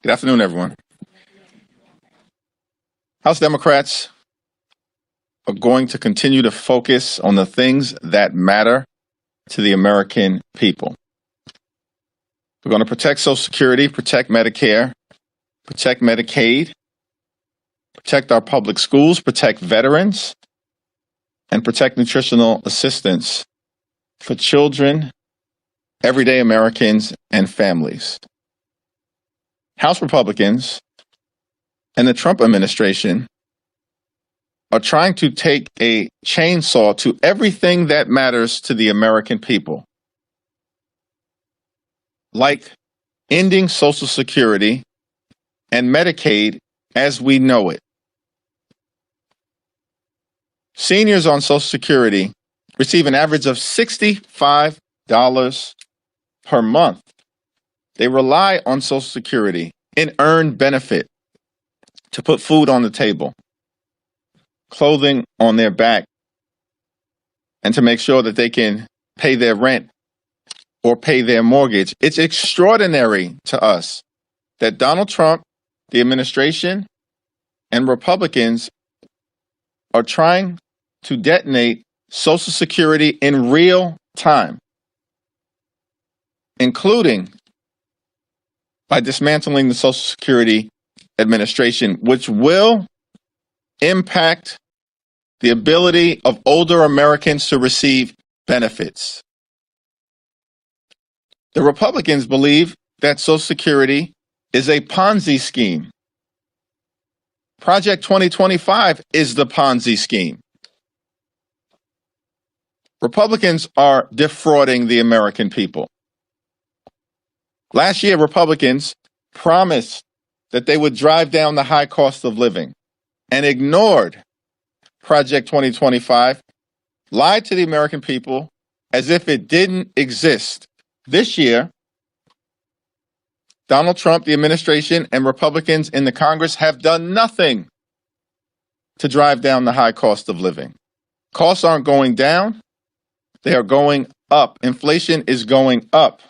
Good afternoon, everyone. House Democrats are going to continue to focus on the things that matter to the American people. We're going to protect Social Security, protect Medicare, protect Medicaid, protect our public schools, protect veterans, and protect nutritional assistance for children, everyday Americans, and families. House Republicans and the Trump administration are trying to take a chainsaw to everything that matters to the American people, like ending Social Security and Medicaid as we know it. Seniors on Social Security receive an average of $65 per month. They rely on Social Security and earn benefit to put food on the table, clothing on their back, and to make sure that they can pay their rent or pay their mortgage. It's extraordinary to us that Donald Trump, the administration, and Republicans are trying to detonate Social Security in real time, including by dismantling the Social Security Administration, which will impact the ability of older Americans to receive benefits. The Republicans believe that Social Security is a Ponzi scheme. Project 2025 is the Ponzi scheme. Republicans are defrauding the American people. Last year, Republicans promised that they would drive down the high cost of living and ignored Project 2025, lied to the American people as if it didn't exist. This year, Donald Trump, the administration, and Republicans in the Congress have done nothing to drive down the high cost of living. Costs aren't going down, they are going up. Inflation is going up.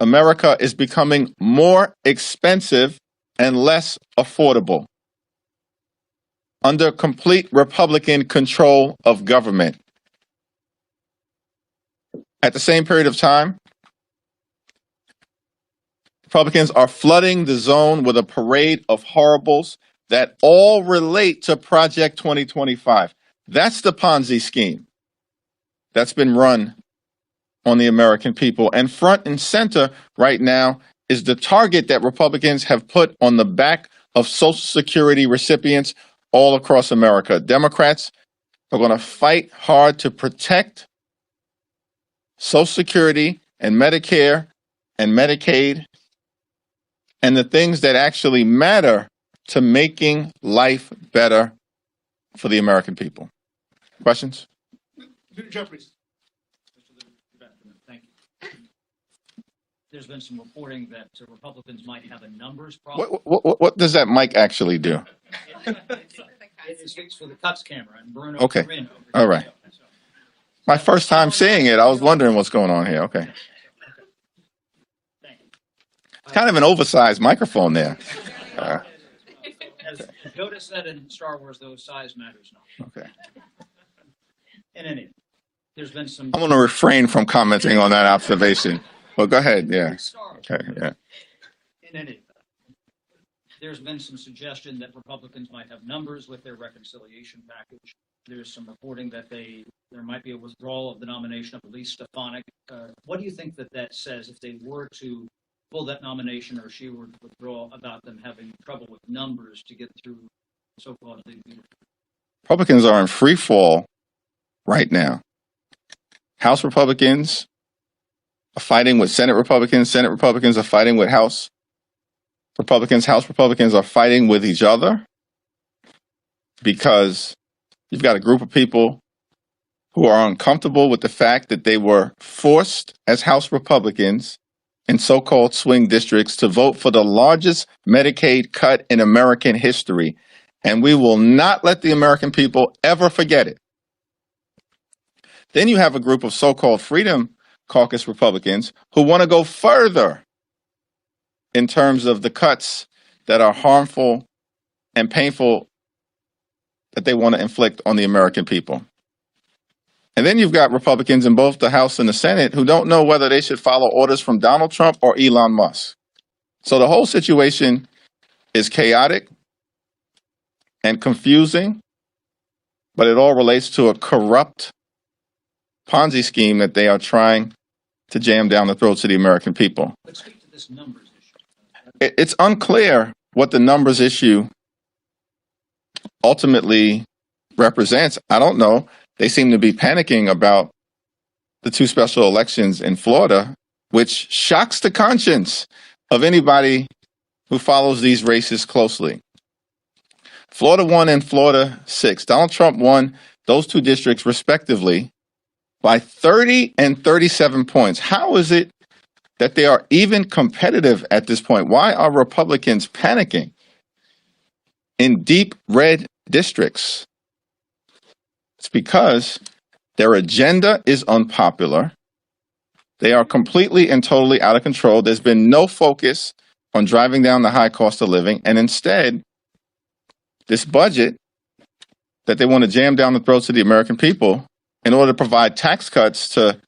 America is becoming more expensive and less affordable under complete Republican control of government. At the same period of time, Republicans are flooding the zone with a parade of horribles that all relate to Project 2025. That's the Ponzi scheme that's been run on the American people. And front and center right now is the target that Republicans have put on the back of Social Security recipients all across America. Democrats are going to fight hard to protect Social Security and Medicare and Medicaid and the things that actually matter to making life better for the American people. Questions? Jeffries. Thank you. There's been some reporting that Republicans might have a numbers problem. What does that mic actually do? It speaks for the cuts camera and Bruno. Okay. Carino. All right. My first time seeing it, I was wondering what's going on here. Okay. Thank you. It's kind of an oversized microphone there. As Yoda said in Star Wars, those size matters not. Okay. In any event, there's been some. I'm going to refrain from commenting on that observation. Well, go ahead. Yeah. Okay. Yeah. In any event, there's been some suggestion that Republicans might have numbers with their reconciliation package. There's some reporting that there might be a withdrawal of the nomination of Elise Stefanik. What do you think that says if they were to pull that nomination or she were to withdraw, about them having trouble with numbers to get through so-called legal? Republicans are in free fall right now. House Republicans are fighting with Senate Republicans. Senate Republicans are fighting with House Republicans. House Republicans are fighting with each other because you've got a group of people who are uncomfortable with the fact that they were forced as House Republicans in so-called swing districts to vote for the largest Medicaid cut in American history. And we will not let the American people ever forget it. Then you have a group of so-called Freedom Caucus Republicans who want to go further in terms of the cuts that are harmful and painful that they want to inflict on the American people. And then you've got Republicans in both the House and the Senate who don't know whether they should follow orders from Donald Trump or Elon Musk. So the whole situation is chaotic and confusing, but it all relates to a corrupt Ponzi scheme that they are trying to jam down the throats of the American people. Let's speak to this numbers issue. It's unclear what the numbers issue ultimately represents. I don't know. They seem to be panicking about the two special elections in Florida, which shocks the conscience of anybody who follows these races closely. Florida 1 and Florida 6. Donald Trump won those two districts respectively by 30 and 37 points. How is it that they are even competitive at this point? Why are Republicans panicking in deep red districts? It's because their agenda is unpopular. They are completely and totally out of control. There's been no focus on driving down the high cost of living. And instead, this budget that they want to jam down the throats of the American people in order to provide tax cuts to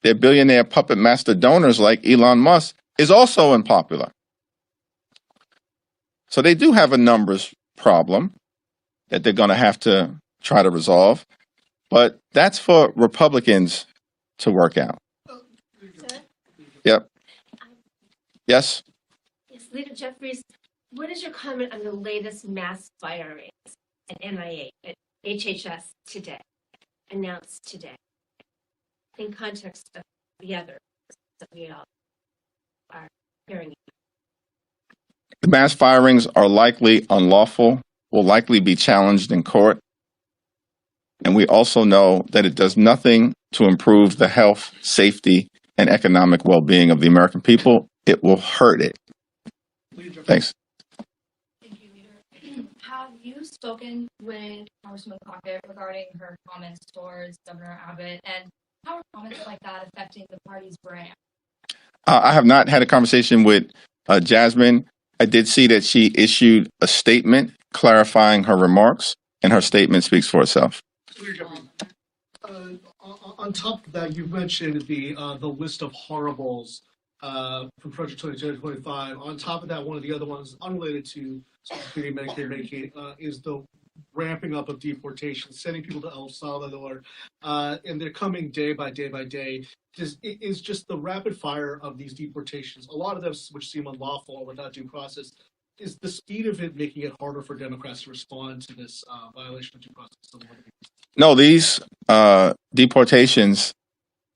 their billionaire puppet master donors like Elon Musk is also unpopular. So they do have a numbers problem that they're going to have to try to resolve. But that's for Republicans to work out. Sir? Yep. Yes? Yes, Leader Jeffries, what is your comment on the latest mass firings at NIH, at HHS today, announced today, in context of the others that we all are hearing? The mass firings are likely unlawful, will likely be challenged in court. And we also know that it does nothing to improve the health, safety, and economic well-being of the American people. It will hurt it. Thanks. Thank you, Leader. Have you spoken with Congresswoman Crockett regarding her comments towards Governor Abbott, and how are comments like that affecting the party's brand? I have not had a conversation with Jasmine. I did see that she issued a statement clarifying her remarks, and her statement speaks for itself. On top of that, you've mentioned the list of horribles from Project 2025. On top of that, one of the other ones unrelated to Social Security, Medicare, Medicaid is the ramping up of deportation, sending people to El Salvador, and they're coming day by day by day. Is just the rapid fire of these deportations, a lot of them which seem unlawful or without due process. Is the speed of it making it harder for Democrats to respond to this violation of due process? No, these deportations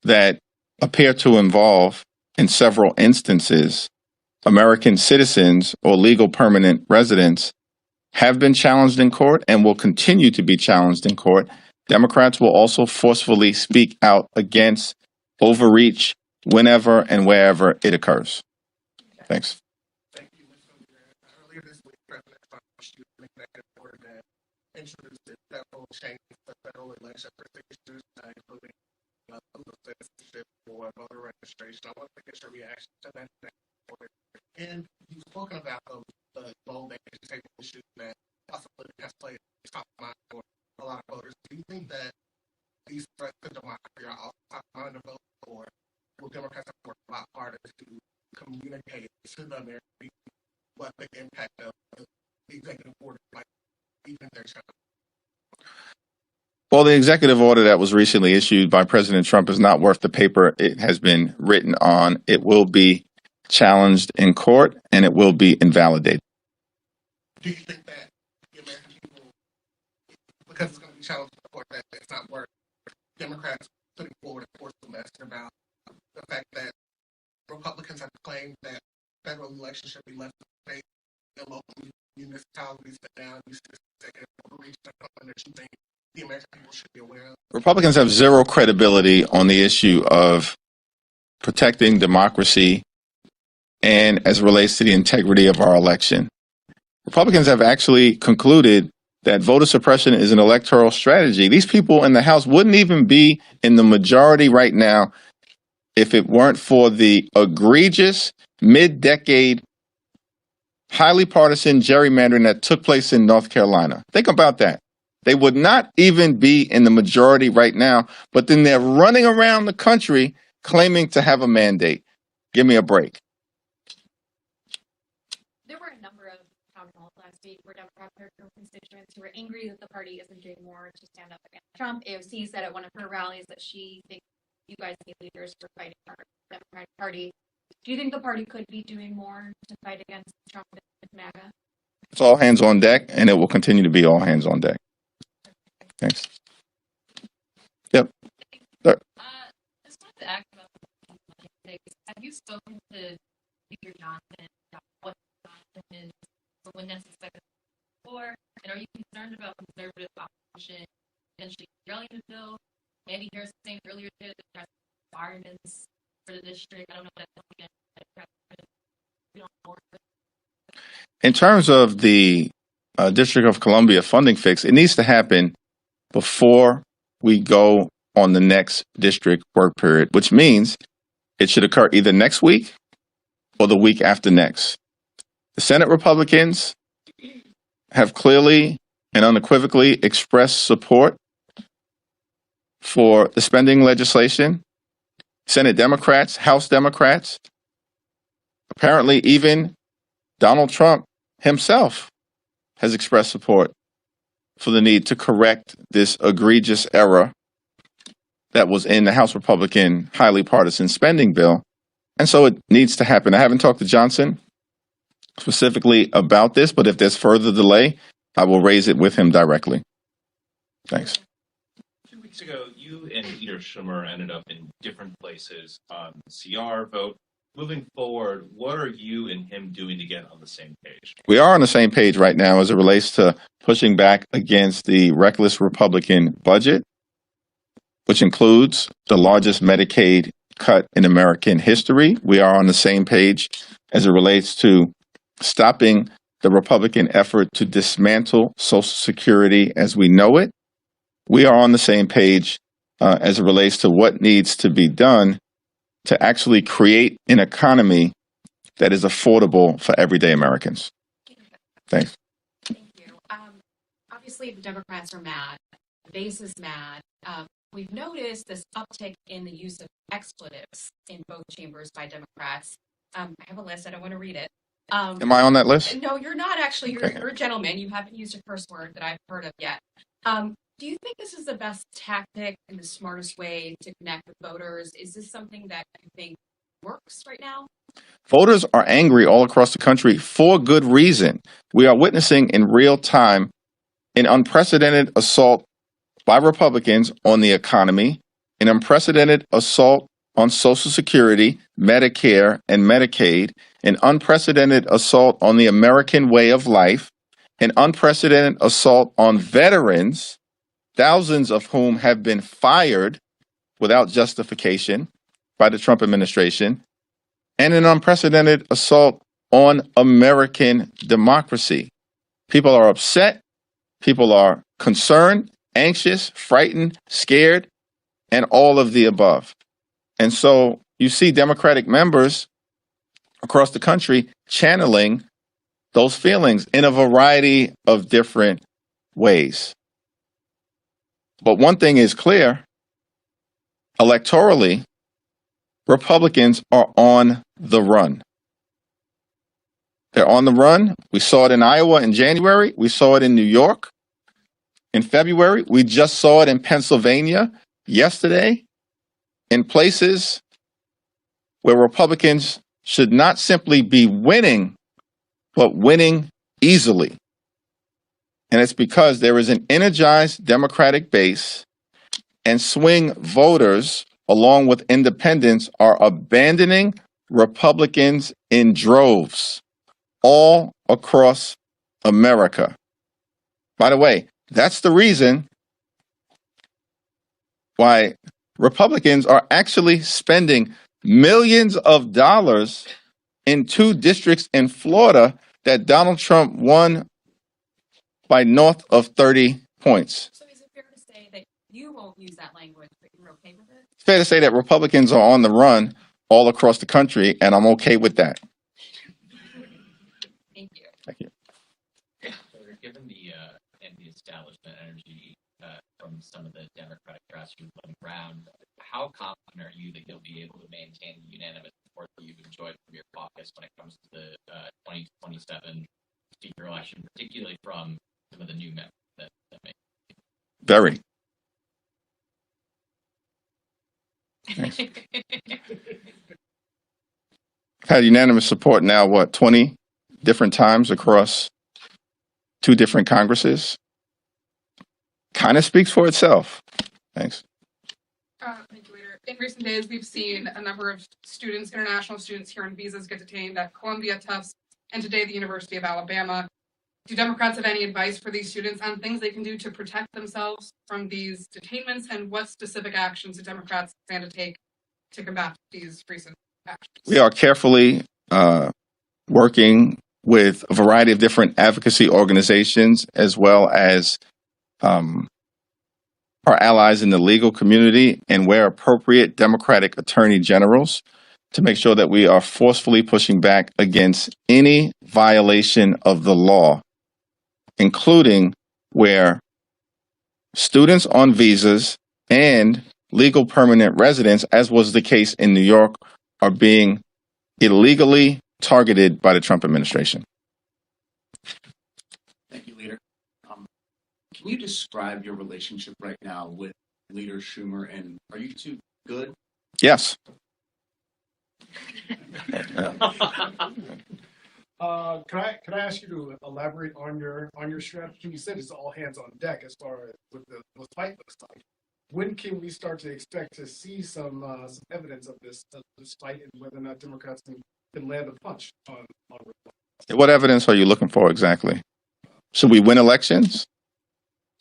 that appear to involve, in several instances, American citizens or legal permanent residents have been challenged in court and will continue to be challenged in court. Democrats will also forcefully speak out against overreach whenever and wherever it occurs. Thanks. Earlier this week, President Trump issued an executive order that introduced several changes to federal election procedures, including legal citizenship for voter registration. I want to get your reaction to that order. And you've spoken about the role that educational issues that possibly has played a top mind for a lot of voters. Do you think that these threats to democracy are all top mind of voters, or will Democrats have to work a lot harder to communicate to the American people what the impact of the executive order might be in their child? Well, the executive order that was recently issued by President Trump is not worth the paper it has been written on. It will be challenged in court, and it will be invalidated. Do you think that the American people, because it's going to be challenged in court, that it's not worth Democrats putting forward a forceful message about the fact that Republicans have claimed that federal elections should be left to state and local municipalities down, executive overreach, and you think the American people should be aware of? Republicans have zero credibility on the issue of protecting democracy and as it relates to the integrity of our election. Republicans have actually concluded that voter suppression is an electoral strategy. These people in the House wouldn't even be in the majority right now if it weren't for the egregious mid-decade, highly partisan gerrymandering that took place in North Carolina. Think about that. They would not even be in the majority right now, but then they're running around the country claiming to have a mandate. Give me a break. There were a number of town halls last week where Democrats heard from constituents who were angry that the party isn't doing more to stand up against Trump. AOC said at one of her rallies that she thinks you guys need leaders for fighting our Democratic Party. Do you think the party could be doing more to fight against Trump and MAGA? It's all hands on deck, and it will continue to be all hands on deck. Thanks. Yep. Sir. I just wanted to ask about the have you spoken to Speaker Johnson about what Johnson is when necessary for? And are you concerned about conservative opposition potentially derailing the bill? Andy Harris saying earlier today that there are requirements for the district. I don't know if that's in terms of the District of Columbia funding fix, it needs to happen before we go on the next district work period, which means it should occur either next week or the week after next. The Senate Republicans have clearly and unequivocally expressed support for the spending legislation. Senate Democrats, House Democrats, apparently even Donald Trump himself has expressed support for the need to correct this egregious error that was in the House Republican highly partisan spending bill. And so it needs to happen. I haven't talked to Johnson specifically about this, but if there's further delay, I will raise it with him directly. Thanks. 2 weeks ago, you and Leader Schumer ended up in different places on the CR vote. Moving forward, what are you and him doing to get on the same page? We are on the same page right now as it relates to pushing back against the reckless Republican budget, which includes the largest Medicaid cut in American history. We are on the same page as it relates to stopping the Republican effort to dismantle Social Security as we know it. We are on the same page as it relates to what needs to be done to actually create an economy that is affordable for everyday Americans. Thanks. Thank you. Obviously, the Democrats are mad. The base is mad. We've noticed this uptick in the use of expletives in both chambers by Democrats. I have a list. I don't want to read it. Am I on that list? No, you're not actually. Okay. You're a gentleman. You haven't used a curse word that I've heard of yet. Do you think this is the best tactic and the smartest way to connect with voters? Is this something that you think works right now? Voters are angry all across the country for good reason. We are witnessing in real time an unprecedented assault by Republicans on the economy, an unprecedented assault on Social Security, Medicare, and Medicaid, an unprecedented assault on the American way of life, an unprecedented assault on veterans, thousands of whom have been fired without justification by the Trump administration, and an unprecedented assault on American democracy. People are upset, people are concerned, anxious, frightened, scared, and all of the above. And so you see Democratic members across the country channeling those feelings in a variety of different ways. But one thing is clear, electorally, Republicans are on the run. They're on the run. We saw it in Iowa in January. We saw it in New York in February. We just saw it in Pennsylvania yesterday, in places where Republicans should not simply be winning, but winning easily. And it's because there is an energized Democratic base, and swing voters, along with independents, are abandoning Republicans in droves all across America. By the way, that's the reason why Republicans are actually spending millions of dollars in 2 districts in Florida that Donald Trump won by north of 30 points. So is it fair to say that you won't use that language, but you're okay with it? It's fair to say that Republicans are on the run all across the country, and I'm okay with that. from some of the Democratic grassroots on the ground. How confident are you that you'll be able to maintain the unanimous support that you've enjoyed from your caucus when it comes to the 2027 speaker election, particularly from some of the new members that may? Very. Had unanimous support now, what, 20 different times across 2 different Congresses? Kind of speaks for itself. Thanks. Thank you, Leader. In recent days, we've seen a number of students, international students here on visas, get detained at Columbia, Tufts, and today the University of Alabama. Do Democrats have any advice for these students on things they can do to protect themselves from these detainments, and what specific actions do Democrats plan to take to combat these recent actions? We are carefully working with a variety of different advocacy organizations, as well as our allies in the legal community, and where appropriate, Democratic attorney generals, to make sure that we are forcefully pushing back against any violation of the law, including where students on visas and legal permanent residents, as was the case in New York, are being illegally targeted by the Trump administration. Thank you, Leader. Can you describe your relationship right now with Leader Schumer, and are you two good? Yes. Can I ask you to elaborate on your strategy? You said it's all hands on deck as far as what the fight looks like. When can we start to expect to see some evidence of this fight, and whether or not Democrats can land a punch on Republicans? What evidence are you looking for exactly? Should we win elections?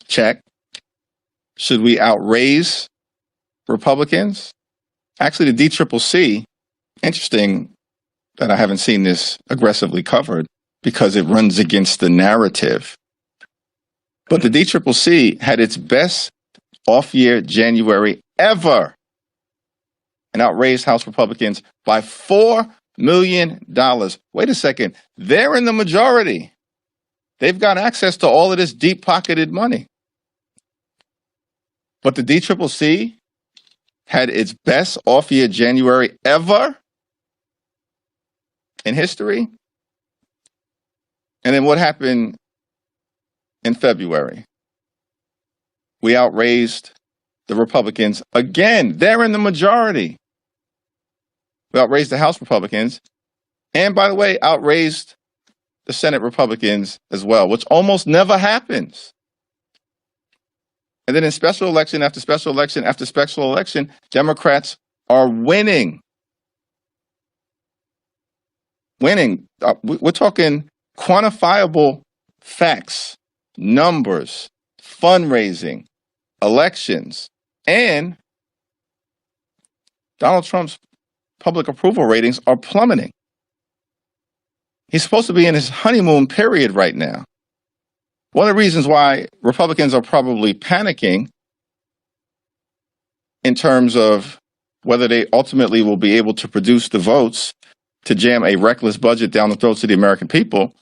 Check. Should we outraise Republicans? Actually, the DCCC, interesting that I haven't seen this aggressively covered because it runs against the narrative. But the DCCC had its best off-year January ever and outraised House Republicans by $4 million. Wait a second. They're in the majority. They've got access to all of this deep-pocketed money. But the DCCC had its best off-year January ever in history. And then what happened in February? We outraised the Republicans again. They're in the majority. We outraised the House Republicans. And by the way, outraised the Senate Republicans as well, which almost never happens. And then in special election after special election after special election, Democrats are winning. Winning. We're talking quantifiable facts, numbers, fundraising, elections, and Donald Trump's public approval ratings are plummeting. He's supposed to be in his honeymoon period right now. One of the reasons why Republicans are probably panicking in terms of whether they ultimately will be able to produce the votes to jam a reckless budget down the throats of the American people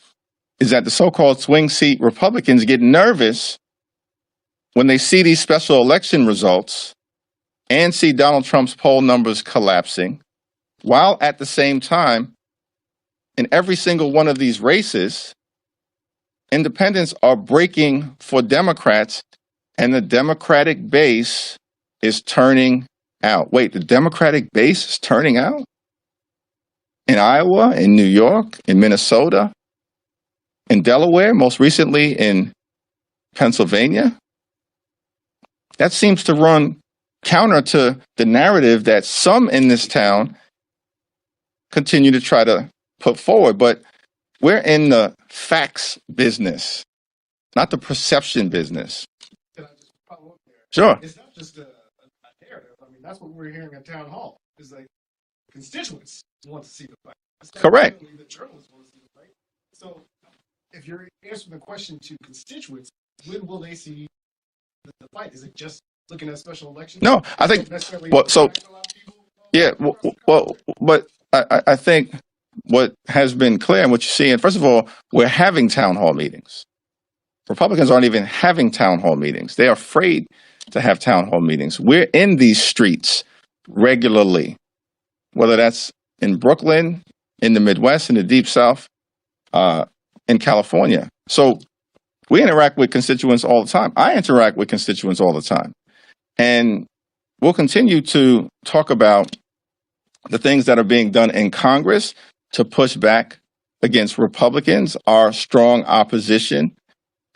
is that the so-called swing seat Republicans get nervous when they see these special election results and see Donald Trump's poll numbers collapsing, while at the same time, in every single one of these races, independents are breaking for Democrats, and the Democratic base is turning out. Wait, the Democratic base is turning out? In Iowa, in New York, in Minnesota, in Delaware, most recently in Pennsylvania? That seems to run counter to the narrative that some in this town continue to try to put forward. But we're in the facts business, not the perception business. Can I just follow up there? Sure. It's not just a narrative. I mean, that's what we're hearing at town hall. It's like constituents want to see the fight. Correct. The journalists want to see the fight. So if you're answering the question to constituents, when will they see the fight? Is it just looking at special elections? No, I think, well, so, yeah, well, but I think what has been clear and what you see, and first of all, we're having town hall meetings. Republicans aren't even having town hall meetings. They're afraid to have town hall meetings. We're in these streets regularly, whether that's in Brooklyn, in the Midwest, in the Deep South, in California. So we interact with constituents all the time. I interact with constituents all the time. And we'll continue to talk about the things that are being done in Congress to push back against Republicans, our strong opposition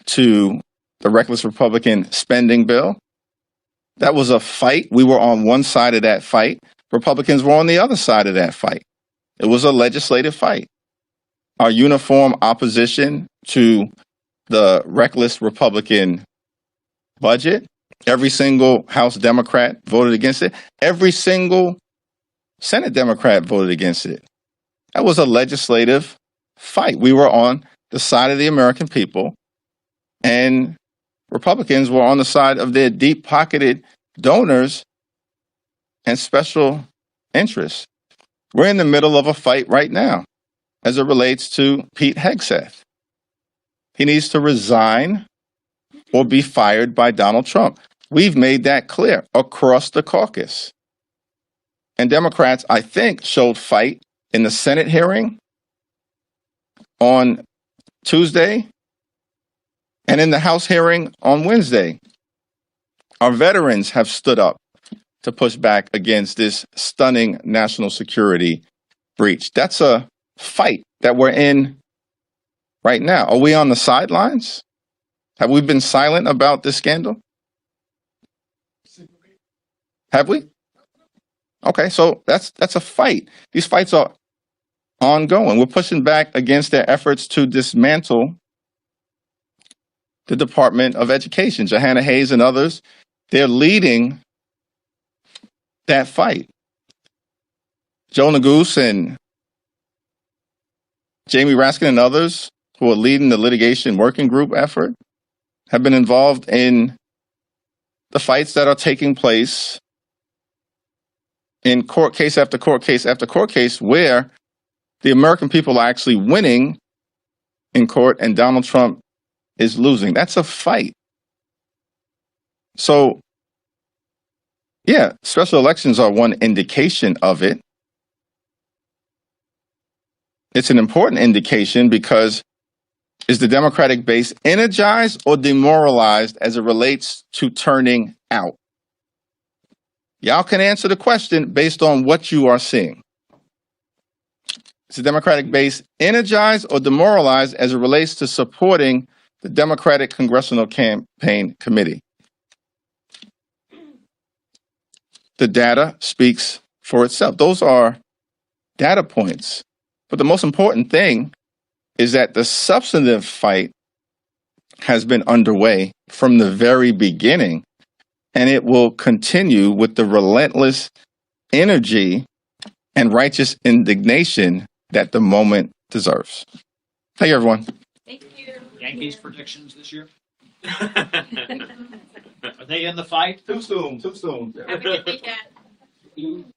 to the reckless Republican spending bill. That was a fight. We were on one side of that fight. Republicans were on the other side of that fight. It was a legislative fight. Our uniform opposition to the reckless Republican budget, every single House Democrat voted against it. Every single Senate Democrat voted against it. That was a legislative fight. We were on the side of the American people, and Republicans were on the side of their deep-pocketed donors and special interests. We're in the middle of a fight right now as it relates to Pete Hegseth. He needs to resign or be fired by Donald Trump. We've made that clear across the caucus. And Democrats, I think, showed fight in the Senate hearing on Tuesday and in the House hearing on Wednesday. Our veterans have stood up to push back against this stunning national security breach. That's a fight that we're in right now. Are we on the sidelines? Have we been silent about this scandal? Have we? Okay, so that's a fight. These fights are ongoing. We're pushing back against their efforts to dismantle the Department of Education. Johanna Hayes and others, they're leading that fight. Joe Neguse and Jamie Raskin and others who are leading the litigation working group effort have been involved in the fights that are taking place in court case after court case after court case where the American people are actually winning in court and Donald Trump is losing. That's a fight. So, yeah, special elections are one indication of it. It's an important indication because is the Democratic base energized or demoralized as it relates to turning out? Y'all can answer the question based on what you are seeing. Is the Democratic base energized or demoralized as it relates to supporting the Democratic Congressional Campaign Committee? The data speaks for itself. Those are data points. But the most important thing is that the substantive fight has been underway from the very beginning, and it will continue with the relentless energy and righteous indignation that the moment deserves. Thank you, everyone. Thank you. Yankees predictions this year? Are they in the fight? Too soon. Have a good weekend.